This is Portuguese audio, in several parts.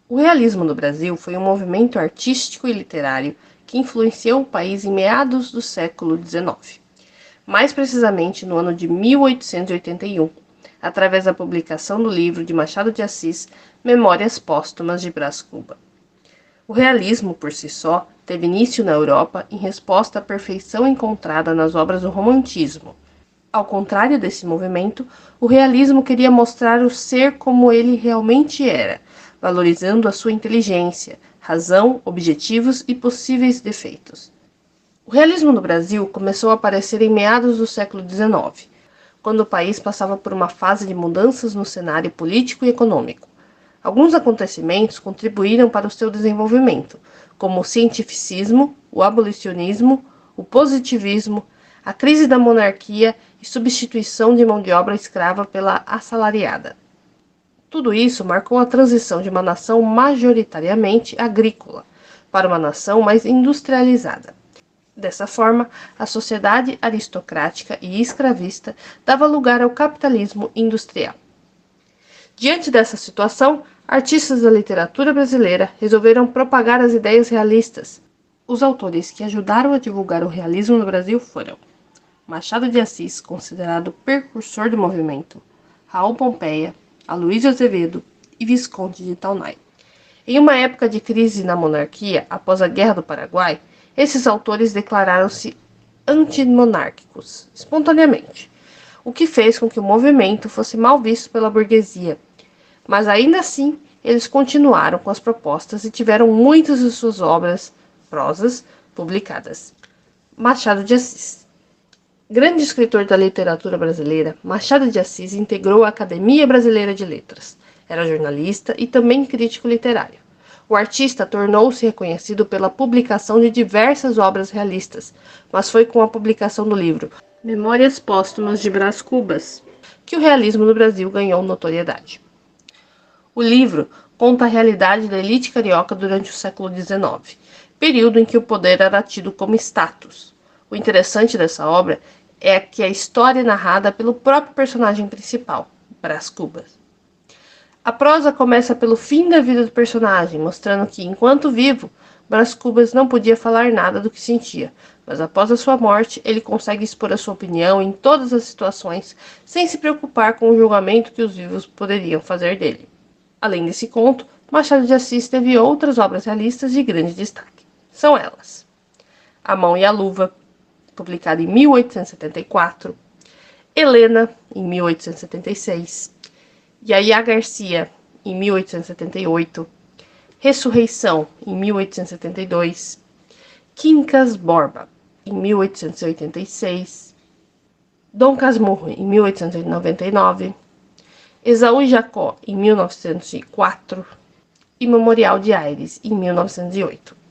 O realismo no Brasil foi um movimento artístico e literário que influenciou o país em meados do século XIX, mais precisamente no ano de 1881, através da publicação do livro de Machado de Assis, Memórias Póstumas de Brás Cuba. O realismo, por si só, teve início na Europa em resposta à perfeição encontrada nas obras do Romantismo. Ao contrário desse movimento, o realismo queria mostrar o ser como ele realmente era, valorizando a sua inteligência, razão, objetivos e possíveis defeitos. O realismo no Brasil começou a aparecer em meados do século XIX, quando o país passava por uma fase de mudanças no cenário político e econômico. Alguns acontecimentos contribuíram para o seu desenvolvimento, como o cientificismo, o abolicionismo, o positivismo, a crise da monarquia e substituição de mão de obra escrava pela assalariada. Tudo isso marcou a transição de uma nação majoritariamente agrícola para uma nação mais industrializada. Dessa forma, a sociedade aristocrática e escravista dava lugar ao capitalismo industrial. Diante dessa situação, artistas da literatura brasileira resolveram propagar as ideias realistas. Os autores que ajudaram a divulgar o realismo no Brasil foram Machado de Assis, considerado precursor do movimento, Raul Pompeia, Aloysio Azevedo e Visconde de Taunay. Em uma época de crise na monarquia, após a Guerra do Paraguai, esses autores declararam-se antimonárquicos, espontaneamente, o que fez com que o movimento fosse mal visto pela burguesia. Mas ainda assim, eles continuaram com as propostas e tiveram muitas de suas obras, prosas, publicadas. Machado de Assis. Grande escritor da literatura brasileira, Machado de Assis integrou a Academia Brasileira de Letras. Era jornalista e também crítico literário. O artista tornou-se reconhecido pela publicação de diversas obras realistas, mas foi com a publicação do livro Memórias Póstumas de Brás Cubas que o realismo no Brasil ganhou notoriedade. O livro conta a realidade da elite carioca durante o século XIX, período em que o poder era tido como status. O interessante dessa obra é que a história é narrada pelo próprio personagem principal, Brás Cubas. A prosa começa pelo fim da vida do personagem, mostrando que, enquanto vivo, Brás Cubas não podia falar nada do que sentia, mas após a sua morte, ele consegue expor a sua opinião em todas as situações, sem se preocupar com o julgamento que os vivos poderiam fazer dele. Além desse conto, Machado de Assis teve outras obras realistas de grande destaque. São elas: A Mão e a Luva, publicada em 1874, Helena, em 1876, Yaya Garcia, em 1878, Ressurreição, em 1872, Quincas Borba, em 1886, Dom Casmurro, em 1899, Esaú e Jacó, em 1904, e Memorial de Aires, em 1908.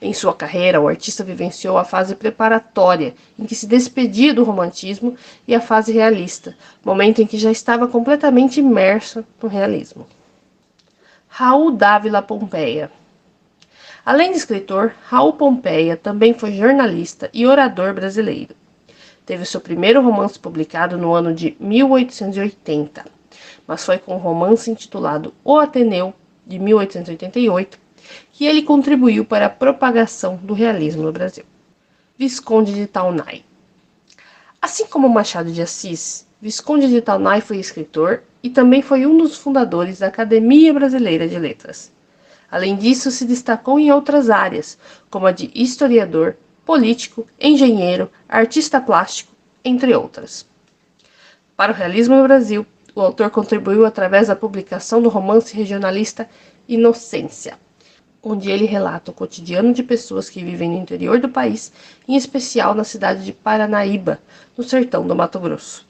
Em sua carreira, o artista vivenciou a fase preparatória, em que se despedia do romantismo, e a fase realista, momento em que já estava completamente imerso no realismo. Raul Dávila Pompeia. Além de escritor, Raul Pompeia também foi jornalista e orador brasileiro. Teve seu primeiro romance publicado no ano de 1880, mas foi com o romance intitulado O Ateneu, de 1888, que ele contribuiu para a propagação do realismo no Brasil. Visconde de Taunay. Assim como Machado de Assis, Visconde de Taunay foi escritor e também foi um dos fundadores da Academia Brasileira de Letras. Além disso, se destacou em outras áreas, como a de historiador, político, engenheiro, artista plástico, entre outras. Para o realismo no Brasil, o autor contribuiu através da publicação do romance regionalista Inocência, onde ele relata o cotidiano de pessoas que vivem no interior do país, em especial na cidade de Paranaíba, no sertão do Mato Grosso.